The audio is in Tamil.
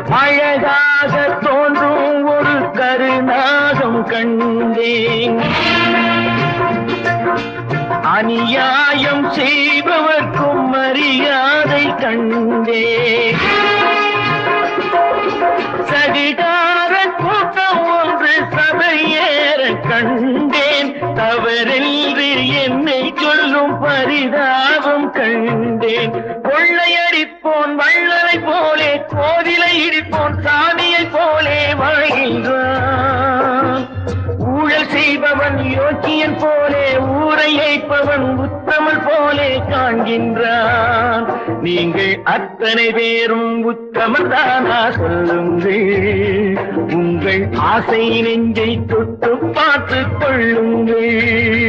அழகாக தோன்றும் ஒரு கருநாகம் கண்டேன். அநியாயம் செய்பவர்க்கும் மரியாதை கண்டேன். சதிகார கூட்டம் ஒன்று சபையேற கண்டேன். தவறென்று என்னை சொல்லும் பரிதாபம் கண்டேன். கொள்ளையடிப்போன் வள்ளலை போலே, கோவிலை இடிப்போன் சாமியை போலே வாழ்கின்றான். ஊழல் செய்பவன் யோக்கியன் போலே, ஊரை ஏய்ப்பவன் உத்தமல் போலே காண்கின்றான். நீங்கள் அத்தனை பேரும் உத்தமன் தானா சொல்லுங்கள். உங்கள் ஆசை நெஞ்சை தொட்டு பார்த்துக் கொள்ளுங்கள்.